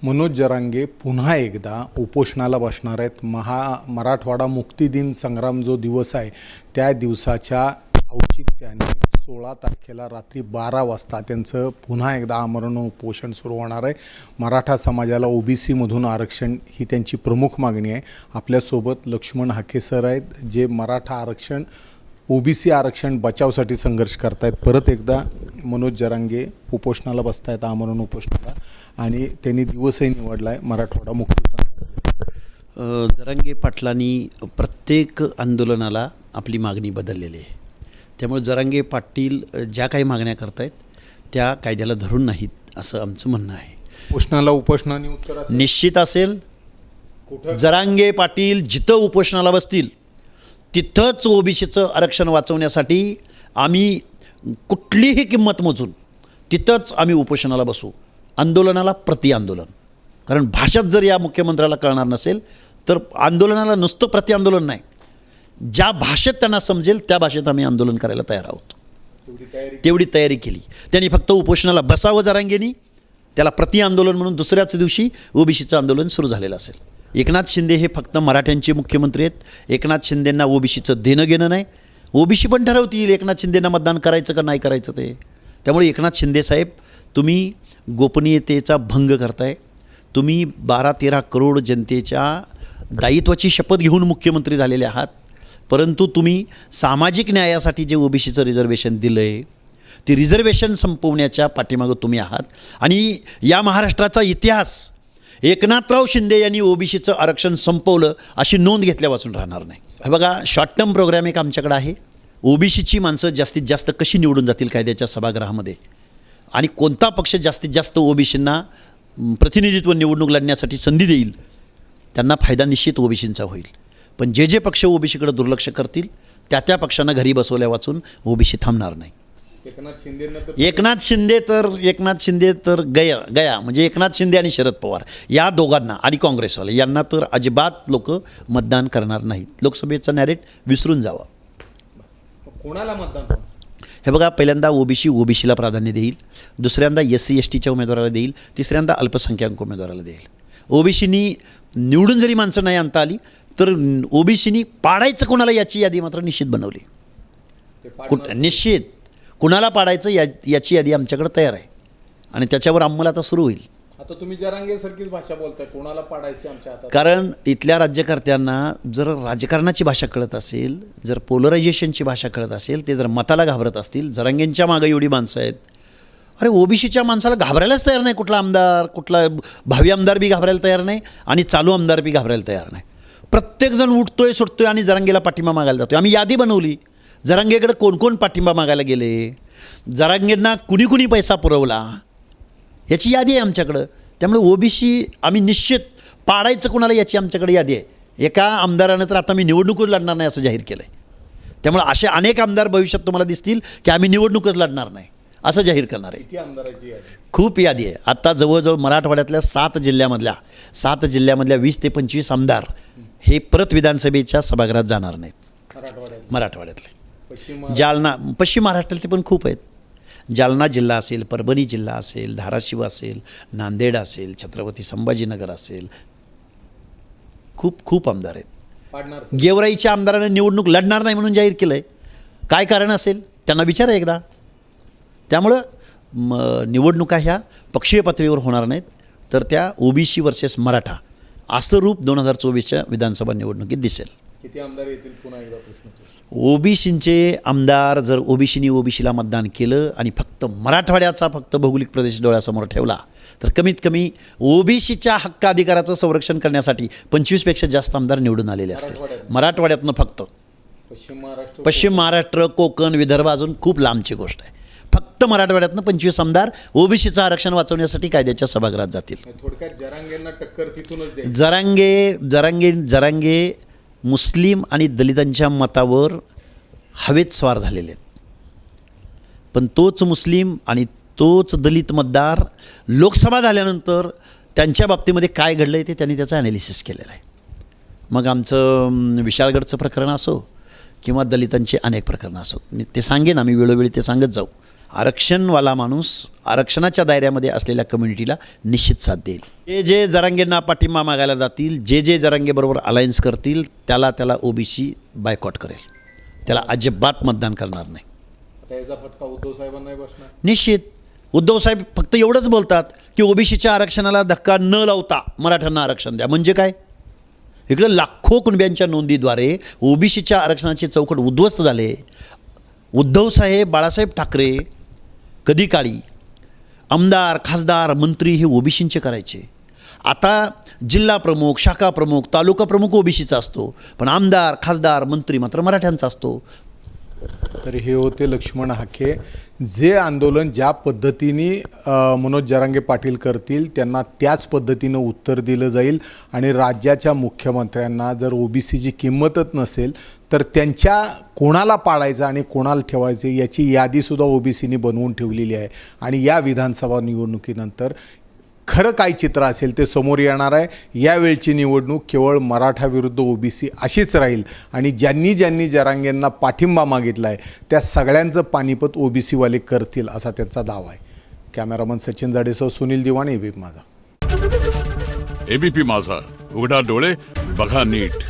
मनोज जरांगे पुन्हा एकदा उपोषणाला बसणार आहेत. मराठवाडा मुक्ती दिन संग्राम जो दिवस आहे त्या दिवसाच्या औचित्याने 16 तारखेला रात्री 12 वाजता त्यांचं पुन्हा एकदा आमरण उपोषण सुरू होणार आहे. मराठा समाजाला OBC-मधून आरक्षण ही त्यांची प्रमुख मागणी आहे. आपल्यासोबत लक्ष्मण हाके सर आहेत जे मराठा आरक्षण OBC आरक्षण बचावसाठी संघर्ष करतायत. परत एकदा मनोज जरांगे उपोषणाला बसतायत, आमरण उपोषणाला, आणि त्यांनी दिवसही निवडला आहे मराठवाडा मुक्ती संघ. जरांगे पाटलांनी प्रत्येक आंदोलनाला आपली मागणी बदललेली आहे. त्यामुळे जरांगे पाटील ज्या काही मागण्या करतायत त्या कायद्याला धरून नाहीत असं आमचं म्हणणं आहे. उपोषणाने उत्तर निश्चित असेल. जरांगे पाटील जिथं उपोषणाला बसतील तिथंच OBCचं आरक्षण वाचवण्यासाठी आम्ही कुठलीही किंमत मोजून तिथंच आम्ही उपोषणाला बसू. आंदोलनाला प्रति आंदोलन. कारण भाषाच जर या मुख्यमंत्र्याला कळणार नसेल तर आंदोलनाला नुसतं प्रति आंदोलन नाही, ज्या भाषेत त्यांना समजेल त्या भाषेत आम्ही आंदोलन करायला तयार आहोत. तेवढी तयारी केली. त्यांनी फक्त उपोषणाला बसावं जरांगेनी, त्याला प्रति आंदोलन म्हणून दुसऱ्याच दिवशी OBCचं आंदोलन सुरू झालेलं असेल. एकनाथ शिंदे हे फक्त मराठ्यांचे मुख्यमंत्री आहेत. एकनाथ शिंदेंना OBCचं देणं घेणं नाही. OBC पण ठरवतील एकनाथ शिंदेंना मतदान करायचं का नाही करायचं ते. त्यामुळे एकनाथ शिंदे साहेब, तुम्ही गोपनीयतेचा भंग करताय. तुम्ही 12-13 करोड जनतेच्या दायित्वाची शपथ घेऊन मुख्यमंत्री झालेले आहात, परंतु तुम्ही सामाजिक न्यायासाठी जे OBCचं रिझर्वेशन दिलं आहे ते रिझर्वेशन संपवण्याच्या पाठीमागं तुम्ही आहात. आणि या महाराष्ट्राचा इतिहास एकनाथराव शिंदे यांनी OBCचं आरक्षण संपवलं अशी नोंद घेतल्यापासून राहणार नाही. हे बघा, शॉर्ट टर्म प्रोग्राम एक आमच्याकडे आहे. OBCची माणसं जास्तीत जास्त कशी निवडून जातील कायद्याच्या सभागृहामध्ये, आणि कोणता पक्ष जास्तीत जास्त OBCंना प्रतिनिधित्व निवडणूक लढण्यासाठी संधी देईल, त्यांना फायदा निश्चित OBCंचा होईल. पण जे जे पक्ष OBCकडे दुर्लक्ष करतील त्या पक्षांना घरी बसवल्या वाचून OBC थांबणार नाही. एकनाथ शिंदे तर गया म्हणजे एकनाथ शिंदे आणि शरद पवार या दोघांना आणि काँग्रेसवाले यांना तर अजिबात लोक मतदान करणार नाहीत. लोकसभेचा नॅरेट विसरून जावा. कोणाला मतदान? हे बघा, पहिल्यांदा OBCला प्राधान्य देईल, दुसऱ्यांदा SC STच्या उमेदवाराला देईल, तिसऱ्यांदा अल्पसंख्याक उमेदवाराला देईल. OBCनी निवडून जरी माणसं नाही आणता आली तर OBCनी पाडायचं कोणाला याची यादी मात्र निश्चित बनवली. निश्चित कुणाला पाडायचं याची यादी आमच्याकडे तयार आहे आणि त्याच्यावर अंमल आता सुरू होईल. आता तुम्ही जरांगेसारखीच भाषा बोलताय, कोणाला पाडायचं आमच्या हातात. कारण इथल्या राज्यकर्त्यांना जर राजकारणाची भाषा कळत असेल, जर पोलरायझेशनची भाषा कळत असेल, ते जर मताला घाबरत असतील, जरांगेंच्या मागं एवढी माणसं आहेत. अरे OBCच्या माणसाला घाबरायलाच तयार नाही. कुठला आमदार, कुठला भावी आमदार बी घाबरायला तयार नाही आणि चालू आमदार बी घाबरायला तयार नाही. प्रत्येकजण उठतोय, सुटतोय आणि जरांगेला पाठिंबा मागायला जातोय. आम्ही यादी बनवली, जरांगेकडे कोण कोण पाठिंबा मागायला गेले, जरांगेंना कुणी कुणी पैसा पुरवला याची यादी आहे आमच्याकडं. त्यामुळे OBC आम्ही निश्चित पाडायचं कोणाला याची आमच्याकडे यादी आहे. एका आमदारानं तर आता मी निवडणूकच लढणार नाही असं जाहीर केलं आहे. त्यामुळे असे अनेक आमदार भविष्यात तुम्हाला दिसतील की आम्ही निवडणूकच लढणार नाही असं जाहीर करणार आहे. किती आमदाराची यादी? खूप यादी आहे. आता जवळजवळ मराठवाड्यातल्या 7 जिल्ह्यामधल्या 20 ते 25 आमदार हे परत विधानसभेच्या सभागृहात जाणार नाहीत. मराठवाड्यातले जालना, पश्चिम महाराष्ट्रातले पण खूप आहेत. जालना जिल्हा असेल, परभणी जिल्हा असेल, धाराशिव असेल, नांदेड असेल, छत्रपती संभाजीनगर असेल, खूप आमदार आहेत. गेवराईच्या आमदाराने निवडणूक लढणार नाही म्हणून जाहीर केलं आहे. काय कारण असेल त्यांना विचारा एकदा. त्यामुळं निवडणुका ह्या पक्षीय पातळीवर होणार नाहीत, तर त्या OBC वर्सेस मराठा असं रूप 2024च्या विधानसभा निवडणुकीत दिसेल. किती आमदार येतील पुन्हा एकदा प्रश्न? OBCचे आमदार जर OBCला मतदान केलं आणि फक्त मराठवाड्याचा भौगोलिक प्रदेश डोळ्यासमोर ठेवला तर कमीत कमी OBCच्या हक्क अधिकाराचं संरक्षण करण्यासाठी 25पेक्षा जास्त आमदार निवडून आलेले असतील. मराठवाड्यातनं फक्त. पश्चिम महाराष्ट्र, कोकण, विदर्भ अजून खूप लांबची गोष्ट आहे. फक्त मराठवाड्यातनं 25 आमदार OBCचं आरक्षण वाचवण्यासाठी कायद्याच्या सभागृहात जातील. थोडक्यात जरांगेंना टक्कर तिथूनच. जरांगे मुस्लिम आणि दलितांच्या मतावर हवेत स्वार झालेले आहेत. पण तोच मुस्लिम आणि तोच दलित मतदार लोकसभा झाल्यानंतर त्यांच्या बाबतीमध्ये काय घडलं आहे ते त्यांनी त्याचं ॲनालिसिस केलेलं आहे. मग आमचं विशाळगडचं प्रकरण असो किंवा दलितांची अनेक प्रकरणं असो, मी ते सांगेन, आम्ही वेळोवेळी ते सांगत जाऊ. आरक्षणवाला माणूस आरक्षणाच्या दायऱ्यामध्ये असलेल्या कम्युनिटीला निश्चित साथ देईल. जे जरांगेंना पाठिंबा मागायला जातील, जे जरांगेबरोबर अलायन्स करतील, त्याला ओबीसी बायकॉट करेल, त्याला अजिबात मतदान करणार नाही. त्याचा फटका उद्धव साहेबांनाही बसणार. निश्चित उद्धवसाहेब फक्त एवढंच बोलतात की ओबीसीच्या आरक्षणाला धक्का न लावता मराठ्यांना आरक्षण द्या. म्हणजे काय? इकडं लाखो कुणब्यांच्या नोंदीद्वारे ओबीसीच्या आरक्षणाचे चौकट उद्ध्वस्त झाले. उद्धवसाहेब, बाळासाहेब ठाकरे कधी काळी आमदार, खासदार, मंत्री हे ओबीसींचे करायचे. आता जिल्हा प्रमुख, शाखा प्रमुख, तालुका प्रमुख ओबीसीचा असतो, पण आमदार, खासदार, मंत्री मात्र मराठ्यांचा असतो. तर हे होते लक्ष्मण हाके. जे आंदोलन ज्या पद्धतीने मनोज जरांगे पाटील करतील त्यांना त्याच पद्धतीनं उत्तर दिलं जाईल. आणि राज्याच्या मुख्यमंत्र्यांना जर ओबीसीची किंमतच नसेल तर त्यांच्या कोणाला पाडायचं आणि कोणाला ठेवायचं याची यादीसुद्धा ओबीसीने बनवून ठेवलेली आहे. आणि या विधानसभा निवडणुकीनंतर खरं काय चित्र असेल ते समोर येणार आहे. यावेळची निवडणूक केवळ मराठा विरुद्ध ओबीसी अशीच राहील. आणि ज्यांनी जरांगेंना पाठिंबा मागितला आहे त्या सगळ्यांचं पानिपत ओबीसीवाले करतील असा त्यांचा दावा आहे. कॅमेरामन सचिन जाडेसह सुनील दिवाण, एबीपी माझा. एबीपी माझा, उघडा डोळे बघा नीट.